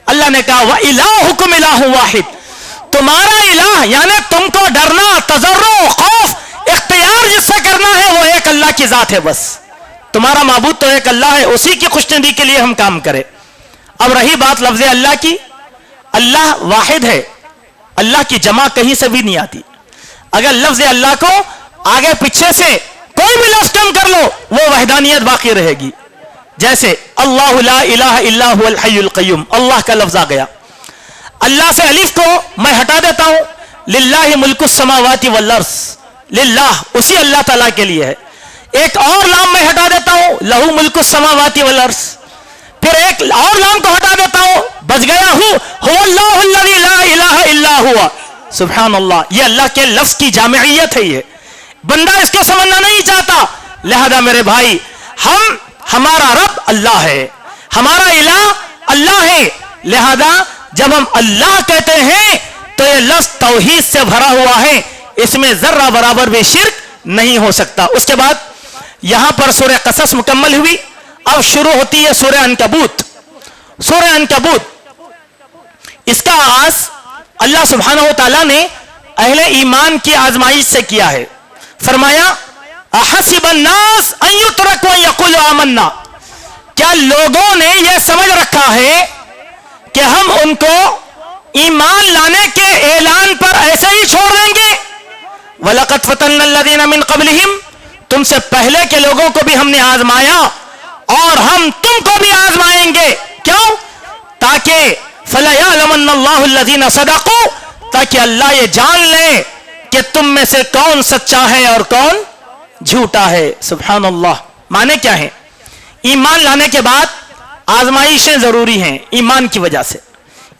اللہ نے کہا وَإِلَٰهُكُمْ إِلَٰهٌ وَاحِدٌ. تمہارا الہ یعنی تم کو ڈرنا, تضرع, خوف اختیار جس سے کرنا ہے وہ ایک اللہ کی ذات ہے. بس تمہارا معبود تو ایک اللہ ہے, اسی کی خوشنودی کے لیے ہم کام کریں. اب رہی بات لفظ اللہ کی, اللہ واحد ہے, اللہ کی جمع کہیں سے بھی نہیں آتی. اگر لفظ اللہ کو آگے پیچھے سے کوئی بھی لفظ کم کر لو وہ وحدانیت باقی رہے گی. جیسے اللہ لا الہ الا هو الحی القیوم, اللہ کا لفظ آ گیا. اللہ سے الف کو میں ہٹا دیتا ہوں, للہ ملک السماوات والارض, للہ اسی اللہ تعالیٰ کے لیے ہے. ایک اور لام میں ہٹا دیتا ہوں, لہو ملک السماوات والارض. پھر ایک اور لام کو ہٹا دیتا ہوں, بچ گیا ہوں, هو اللہ الذی لا الہ الا هو. سبحان اللہ, یہ اللہ کے لفظ کی جامعیت ہے. یہ بندہ اس کو سمجھنا نہیں چاہتا. لہذا میرے بھائی, ہمارا رب اللہ ہے, ہمارا الہ اللہ ہے. لہذا جب ہم اللہ کہتے ہیں تو یہ لفظ توحید سے بھرا ہوا ہے, اس میں ذرہ برابر بھی شرک نہیں ہو سکتا. اس کے بعد یہاں پر سورہ قصص مکمل ہوئی. اب شروع ہوتی ہے سورہ عنکبوت. سورہ عنکبوت, اس کا آغاز اللہ سبحانہ و تعالیٰ نے اہل ایمان کی آزمائش سے کیا ہے. فرمایا احسب الناس ان یترکوا ان یقولوا آمنا, کیا لوگوں نے یہ سمجھ رکھا ہے کہ ہم ان کو ایمان لانے کے اعلان پر ایسے ہی چھوڑ دیں گے؟ وَلَقَدْ فَتَنَّا الَّذِينَ مِن قَبْلِهِمْ, تم سے پہلے کے لوگوں کو بھی ہم نے آزمایا اور ہم تم کو بھی آزمائیں گے. کیوں؟ تاکہ فَلَيَعْلَمَنَّ اللَّهُ الَّذِينَ صَدَقُوا, تاکہ اللہ یہ جان لے کہ تم میں سے کون سچا ہے اور کون جھوٹا ہے. سبحان اللہ. معنی کیا ہے؟ ایمان لانے کے بعد آزمائشیں ضروری ہیں ایمان کی وجہ سے.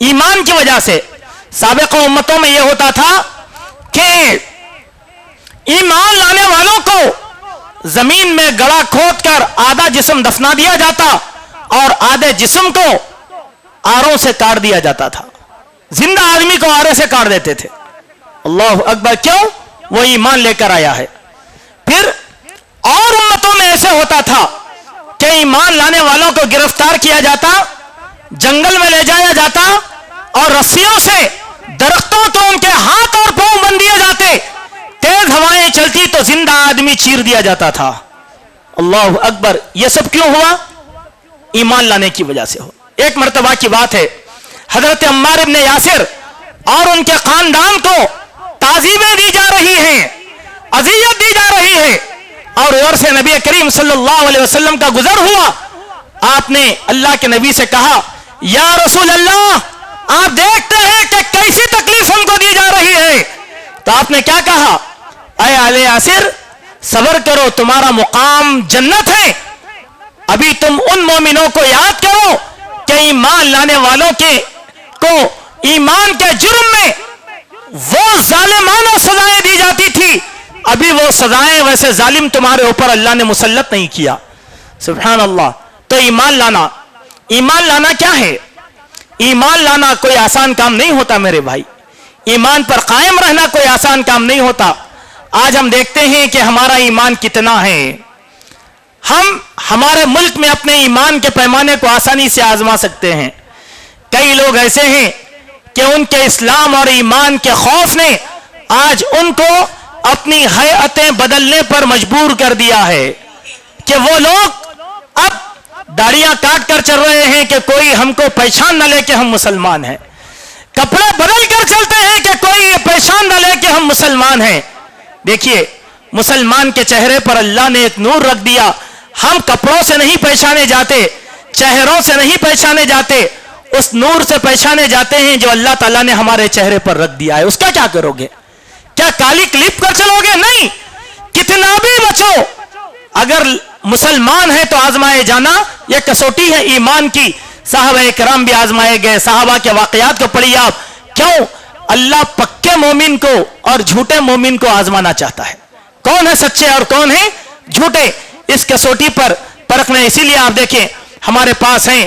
ایمان کی وجہ سے سابقہ امتوں میں یہ ہوتا تھا کہ ایمان لانے والوں کو زمین میں گڑھا کھود کر آدھا جسم دفنا دیا جاتا اور آدھے جسم کو آروں سے کاٹ دیا جاتا تھا. زندہ آدمی کو آرے سے کاٹ دیتے تھے. اللہ اکبر. کیوں؟ وہ ایمان لے کر آیا ہے. پھر اور امتوں میں ایسے ہوتا تھا کہ ایمان لانے والوں کو گرفتار کیا جاتا, جنگل میں لے جایا جاتا اور رسیوں سے درختوں تو ان کے ہاتھ اور پاؤں بند دیے جاتے, تیز ہوائیں چلتی تو زندہ آدمی چیر دیا جاتا تھا. اللہ اکبر. یہ سب کیوں ہوا؟ ایمان لانے کی وجہ سے ہو. ایک مرتبہ کی بات ہے, حضرت عمار ابن یاسر اور ان کے خاندان کو تعذیبیں دی جا رہی ہیں, اذیت دی جا رہی ہے, اور ادھر سے نبی کریم صلی اللہ علیہ وسلم کا گزر ہوا. آپ نے اللہ کے نبی سے کہا, یا رسول اللہ, آپ دیکھتے ہیں کہ کیسی تکلیف ہم کو دی جا رہی ہے. تو آپ نے کیا کہا, اے آل یاسر صبر کرو, تمہارا مقام جنت ہے. ابھی تم ان مومنوں کو یاد کرو کہ ایمان لانے والوں کو ایمان کے جرم میں وہ ظالمانہ سزائیں دی جاتی تھی, ابھی وہ سزائیں ویسے ظالم تمہارے اوپر اللہ نے مسلط نہیں کیا. سبحان اللہ. تو ایمان لانا کیا ہے؟ ایمان لانا کوئی آسان کام نہیں ہوتا میرے بھائی. ایمان پر قائم رہنا کوئی آسان کام نہیں ہوتا. آج ہم دیکھتے ہیں کہ ہمارا ایمان کتنا ہے. ہم ہمارے ملک میں اپنے ایمان کے پیمانے کو آسانی سے آزما سکتے ہیں. کئی لوگ ایسے ہیں کہ ان کے اسلام اور ایمان کے خوف نے آج ان کو اپنی ہیئتیں بدلنے پر مجبور کر دیا ہے کہ وہ لوگ اب داڑیاں کاٹ کر چل رہے ہیں کہ کوئی ہم کو پہچان نہ لے کہ ہم مسلمان ہیں. کپڑے بدل کر چلتے ہیں کہ کوئی یہ پہچان نہ لے کہ ہم مسلمان ہیں. دیکھیے, مسلمان کے چہرے پر اللہ نے ایک نور رکھ دیا. ہم کپڑوں سے نہیں پہچانے جاتے, چہروں سے نہیں پہچانے جاتے, اس نور سے پہچانے جاتے ہیں جو اللہ تعالیٰ نے ہمارے چہرے پر رکھ دیا ہے. اس کا کیا کرو گے؟ کیا کالی کلپ کر چلو گے؟ نہیں. کتنا بھی بچو, اگر مسلمان ہے تو آزمائے جانا یہ کسوٹی ہے ایمان کی. صحابہ کرام بھی آزمائے گئے. صحابہ کے واقعات کو پڑھیے آپ. کیوں؟ اللہ پکے مومن کو اور جھوٹے مومن کو آزمانا چاہتا ہے. کون ہے سچے اور کون ہے جھوٹے, اس کسوٹی پر پرکھنا. اسی لیے آپ دیکھیں ہمارے پاس ہیں,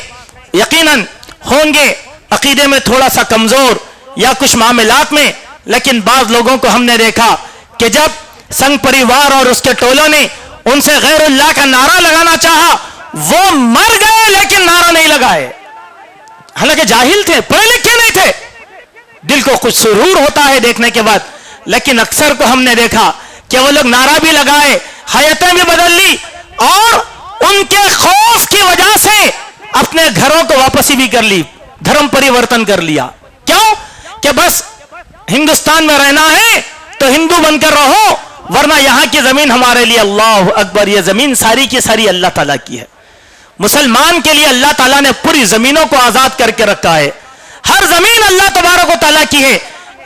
یقیناً ہوں گے عقیدے میں تھوڑا سا کمزور یا کچھ معاملات میں, لیکن بعض لوگوں کو ہم نے دیکھا کہ جب سنگ پریوار اور اس کے ٹولوں نے ان سے غیر اللہ کا نعرہ لگانا چاہا, وہ مر گئے لیکن نعرہ نہیں لگائے. حالانکہ جاہل تھے, پڑھے لکھے نہیں تھے. دل کو کچھ سرور ہوتا ہے دیکھنے کے بعد, لیکن اکثر کو ہم نے دیکھا کہ وہ لوگ نعرہ بھی لگائے, حیتیں بھی بدل لی, اور ان کے خوف کی وجہ سے اپنے گھروں کو واپسی بھی کر لی, دھرم پریورتن کر لیا. کیوں؟ کہ بس ہندوستان میں رہنا ہے تو ہندو بن کر رہو, ورنہ یہاں کی زمین ہمارے لیے. اللہ اکبر, یہ زمین ساری کی ساری اللہ تعالیٰ کی ہے. مسلمان کے لیے اللہ تعالیٰ نے پوری زمینوں کو آزاد کر کے رکھا ہے. ہر زمین اللہ تبارک و تعالیٰ کی ہے,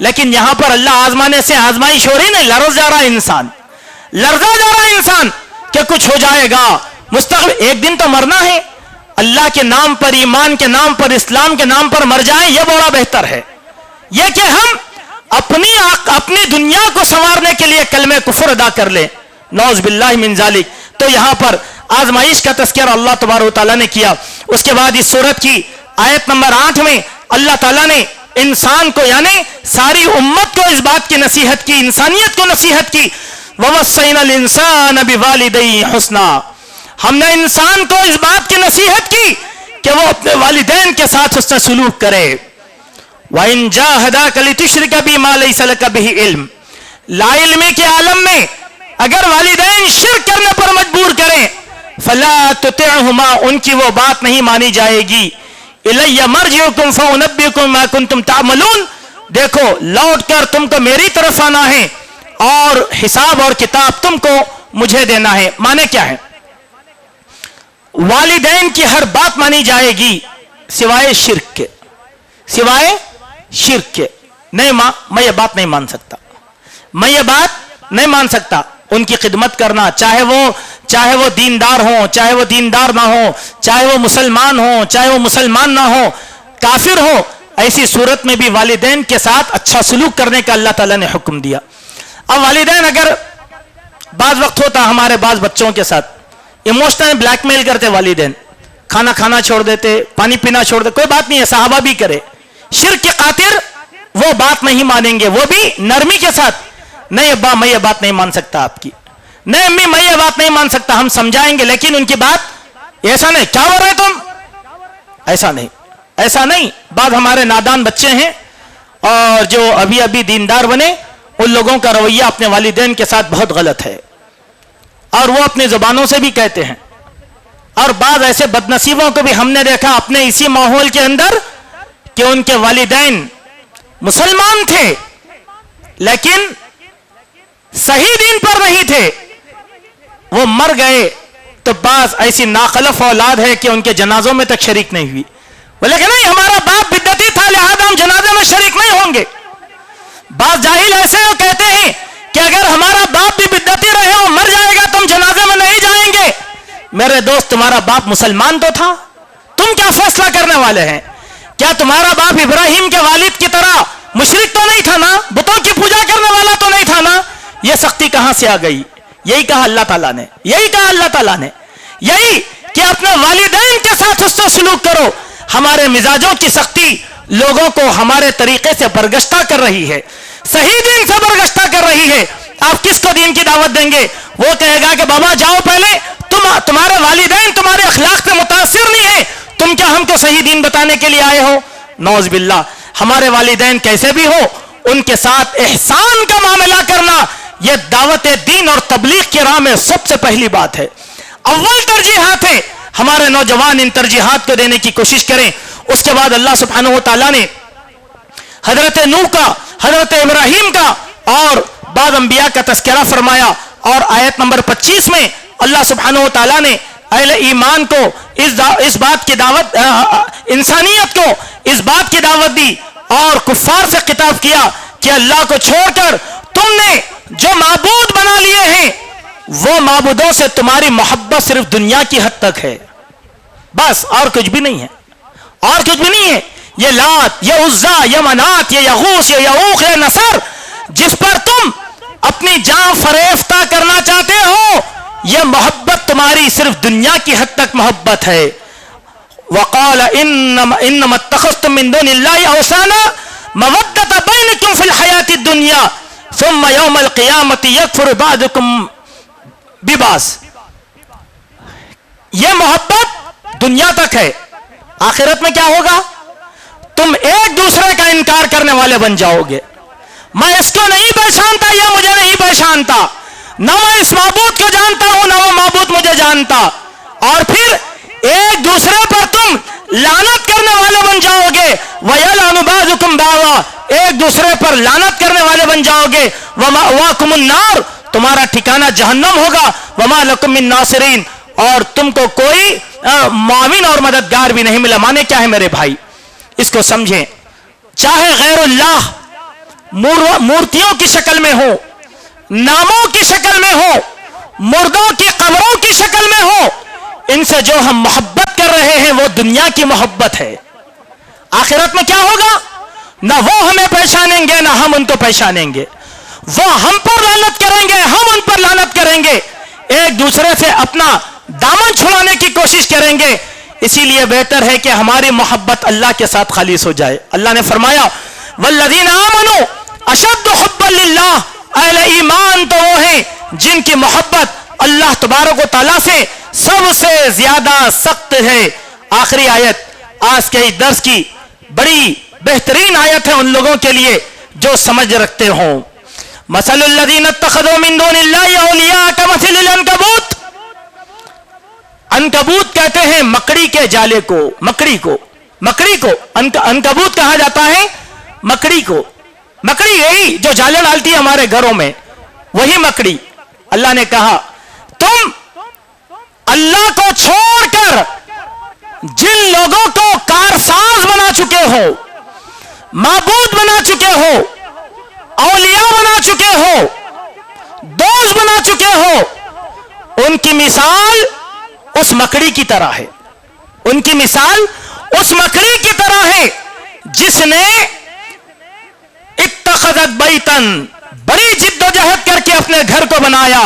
لیکن یہاں پر اللہ آزمانے سے آزمائش ہو رہی نہیں. لرز جا رہا انسان, لرزا جا رہا انسان کہ کچھ ہو جائے گا مستقبل, ایک دن تو مرنا ہے. اللہ کے نام پر, ایمان کے نام پر, اسلام کے نام پر مر جائیں, یہ بڑا بہتر ہے. یہ کہ ہم اپنی دنیا کو سنوارنے کے لیے کلمہ کفر ادا کر لیں, نعوذ باللہ من ذالک. تو یہاں پر آزمائش کا تذکرہ اللہ تبارک و تعالیٰ نے کیا. اس کے بعد اس سورت کی آیت نمبر 8 میں اللہ تعالیٰ نے انسان کو, یعنی ساری امت کو اس بات کی نصیحت کی, انسانیت کو نصیحت کی. وَوَصَّيْنَا الْإِنسَانَ بِوَالِدَيْهِ حُسْنًا, ہم نے انسان کو اس بات کی نصیحت کی کہ وہ اپنے والدین کے ساتھ حسن سلوک کرے. وَإِن جَاهَدَاكَ لِتُشْرِكَ بِي مَا لَيْسَ لَكَ بِهِ عِلْمٍ, لا علمی کے عالم میں اگر والدین شرک کرنے پر مجبور کریں, فَلَا تُطِعْهُمَا, ان کی وہ بات نہیں مانی جائے گی. إِلَيَّ مَرْجِعُكُمْ فَأُنَبِّئُكُم مَا كُنتُمْ تَعْمَلُونَ, دیکھو لوٹ کر تم کو میری طرف آنا ہے اور حساب اور کتاب تم کو مجھے دینا ہے. مانے کیا ہے؟ والدین کی ہر بات مانی جائے گی سوائے شرک کے, سوائے شرک کے. نہیں ماں, میں یہ بات نہیں مان سکتا, میں یہ بات نہیں مان سکتا. ان کی خدمت کرنا, چاہے وہ دیندار ہوں, چاہے وہ دیندار نہ ہوں, چاہے وہ مسلمان ہوں, چاہے وہ مسلمان نہ ہوں, کافر ہو, ایسی صورت میں بھی والدین کے ساتھ اچھا سلوک کرنے کا اللہ تعالیٰ نے حکم دیا. اب والدین اگر بعض وقت ہوتا ہمارے بعض بچوں کے ساتھ ایموشنل بلیک میل کرتے, والدین کھانا کھانا چھوڑ دیتے, پانی پینا چھوڑ دیتے, کوئی بات نہیں ہے, صحابہ بھی کرے. شرک کی خاطر وہ بات نہیں مانیں گے, وہ بھی نرمی کے ساتھ. نہیں ابا میں یہ بات نہیں مان سکتا آپ کی, نہیں امی میں یہ بات نہیں مان سکتا, ہم سمجھائیں گے, لیکن ان کی بات ایسا نہیں. کیا ہو رہے تم, ایسا نہیں, ایسا نہیں. بعض ہمارے نادان بچے ہیں اور جو ابھی ابھی دیندار بنے, ان لوگوں کا رویہ اپنے والدین کے ساتھ بہت غلط ہے, اور وہ اپنی زبانوں سے بھی کہتے ہیں. اور بعض ایسے بدنصیبوں کو بھی ہم نے دیکھا اپنے اسی ماحول کے اندر کہ ان کے والدین مسلمان تھے لیکن صحیح دین پر نہیں تھے, وہ مر گئے. تو بعض ایسی ناخلف اولاد ہے کہ ان کے جنازوں میں تک شریک نہیں ہوئی. بولے کہ نہیں ہمارا باپ بدعتی تھا لہذا ہم جنازے میں شریک نہیں ہوں گے. بعض جاہل ایسے وہ کہتے ہیں کہ اگر ہمارا باپ بھی بدعتی رہے اور مر جائے گا تو ہم جنازے میں نہیں جائیں گے. میرے دوست, تمہارا باپ مسلمان تو تھا, تم کیا فیصلہ کرنے والے ہیں؟ کیا تمہارا باپ ابراہیم کے والد کی طرح مشرک تو نہیں تھا نا, بتوں کی پوجا کرنے والا تو نہیں تھا نا؟ یہ سختی کہاں سے آ گئی؟ یہی کہا اللہ تعالیٰ نے, یہی کہا اللہ تعالیٰ نے, یہی کہ اپنے والدین کے ساتھ حسن سلوک کرو. ہمارے مزاجوں کی سختی لوگوں کو ہمارے طریقے سے برگشتہ کر رہی ہے, صحیح دین سے برگشتہ کر رہی ہے. آپ کس کو دین کی دعوت دیں گے؟ وہ کہے گا کہ بابا جاؤ پہلے, تمہارے والدین تمہارے اخلاق سے متاثر نہیں ہے, تم کیا ہم کو صحیح دین بتانے کے لیے آئے ہو؟ نعوذ باللہ. ہمارے والدین کیسے بھی ہو, ان کے ساتھ احسان کا معاملہ کرنا یہ دعوت دین اور تبلیغ کی راہ میں سب سے پہلی بات ہے. اول ترجیحات ہے, ہمارے نوجوان ان ترجیحات کو دینے کی کوشش کریں. اس کے بعد اللہ سبحانہ و تعالیٰ نے حضرت نوح کا, حضرت ابراہیم کا اور بعض انبیاء کا تذکرہ فرمایا, اور آیت نمبر 25 میں اللہ سبحانہ و تعالیٰ نے اہل ایمان کو اس بات کی دعوت, انسانیت کو اس بات کی دعوت دی اور کفار سے خطاب کیا کہ اللہ کو چھوڑ کر تم نے جو معبود بنا لیے ہیں وہ معبودوں سے تمہاری محبت صرف دنیا کی حد تک ہے, بس اور کچھ بھی نہیں ہے, اور کچھ بھی نہیں ہے. یہ لات, یہ عزا, یہ منات, یہ یغوث, یہ یعوق, یہ نصر, جس پر تم اپنی جان فریفتہ کرنا چاہتے ہو, یہ محبت تمہاری صرف دنیا کی حد تک محبت ہے. وقال انما اتخذتم من دون الله اوثانا مودة بينكم في الحياة الدنيا ثم يوم القيامة يكفر بعضكم ببعض. یہ محبت دنیا تک ہے, آخرت میں کیا ہوگا؟ تم ایک دوسرے کا انکار کرنے والے بن جاؤ گے. میں اس کو نہیں پہچانتا, یہ مجھے نہیں پہچانتا, نہ میں اس معبود کو جانتا ہوں نہ وہ معبود مجھے جانتا، اور پھر ایک دوسرے پر تم لعنت کرنے والے بن جاؤ گے، وَيَلْعَنُ بَعْضُكُمْ بَعْضًا، ایک دوسرے پر لعنت کرنے والے بن جاؤ گے، وَمَأْوَاكُمُ النَّارُ، تمہارا ٹھکانہ جہنم ہوگا، وَمَا لَكُم مِّن نَاصِرِينَ، اور تم کو کوئی معاون اور مددگار بھی نہیں ملا۔ مانے کیا ہے میرے بھائی؟ اس کو سمجھیں، چاہے غیر اللہ مورتیوں کی شکل میں ہو، ناموں کی شکل میں ہو، مردوں کی قبروں کی شکل میں ہو، ان سے جو ہم محبت کر رہے ہیں وہ دنیا کی محبت ہے۔ آخرت میں کیا ہوگا؟ نہ وہ ہمیں پہچانیں گے نہ ہم ان کو پہچانیں گے، وہ ہم پر لعنت کریں گے ہم ان پر لعنت کریں گے، ایک دوسرے سے اپنا دامن چھڑانے کی کوشش کریں گے۔ اسی لیے بہتر ہے کہ ہماری محبت اللہ کے ساتھ خالص ہو جائے۔ اللہ نے فرمایا والذین آمنوا اشد حبا للہ، اہل ایمان تو وہ ہیں جن کی محبت اللہ تبارک و تعالیٰ سے سب سے زیادہ سخت ہے۔ آخری آیت آج کے اس درس کی بڑی بہترین آیت ہے ان لوگوں کے لیے جو سمجھ رکھتے ہوں۔ مثل الذین اتخذوا من دون اللہ اولیاء کمثل العنکبوت، عنکبوت کہتے ہیں مکڑی کے جالے کو، مکڑی کو عنکبوت کہا جاتا ہے، مکڑی کو، مکڑی یہی جو جالے ڈالتی ہے ہمارے گھروں میں، وہی مکڑی۔ اللہ نے کہا تم اللہ کو چھوڑ کر جن لوگوں کو کارساز بنا چکے ہو، معبود بنا چکے ہو، اولیاء بنا چکے ہو، دوست بنا چکے ہو، ان کی مثال اس مکڑی کی طرح ہے، ان کی مثال اس مکڑی کی طرح ہے جس نے اتخذت بیتن، بڑی جد و جہد کر کے اپنے گھر کو بنایا،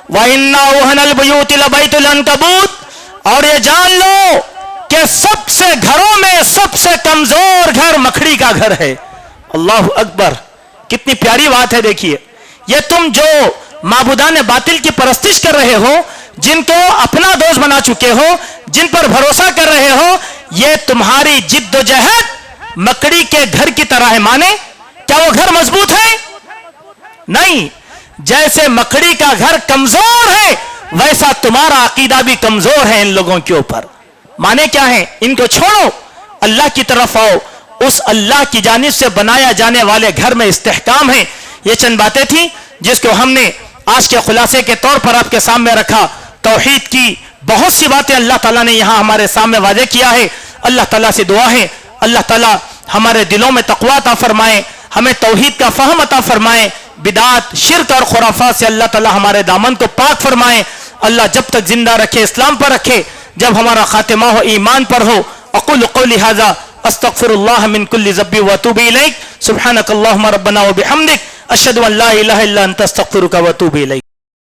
وَإِنَّ أَوْهَنَ الْبُيُوتِ لَبَيْتُ الْعَنكَبُوتِ، اور یہ جان لو کہ سب سے گھروں میں سب سے کمزور گھر مکڑی کا گھر ہے۔ اللہ اکبر، کتنی پیاری بات ہے۔ دیکھیے یہ تم جو معبودان باطل کی پرستش کر رہے ہو، جن کو اپنا دوست بنا چکے ہو، جن پر بھروسہ کر رہے ہو، یہ تمہاری جد و جہد مکڑی کے گھر کی طرح ہے۔ مانے کیا وہ گھر مضبوط ہے؟ نہیں، جیسے مکڑی کا گھر کمزور ہے ویسا تمہارا عقیدہ بھی کمزور ہے ان لوگوں کے اوپر۔ مانے کیا ہے؟ ان کو چھوڑو، اللہ کی طرف آؤ، اس اللہ کی جانب سے بنایا جانے والے گھر میں استحکام ہے۔ یہ چند باتیں تھیں جس کو ہم نے آج کے خلاصے کے طور پر آپ کے سامنے رکھا۔ توحید کی بہت سی باتیں اللہ تعالیٰ نے یہاں ہمارے سامنے واضح کیا ہے۔ اللہ تعالیٰ سے دعا ہے اللہ تعالیٰ ہمارے دلوں میں تقویٰ عطا فرمائے، ہمیں توحید کا فہم عطا فرمائے، بدعات، شرک اور خرافات سے اللہ تعالیٰ ہمارے دامن کو پاک فرمائے۔ اللہ جب تک زندہ رکھے اسلام پر رکھے، جب ہمارا خاتمہ ہو ایمان پر ہو۔ اقول قولی ھذا استغفر اللہ من کل ذنب واتوب الیک، سبحانک اللہم ربنا وبحمدک، اشہد ان لا الہ الا انت استغفرک واتوب الیک۔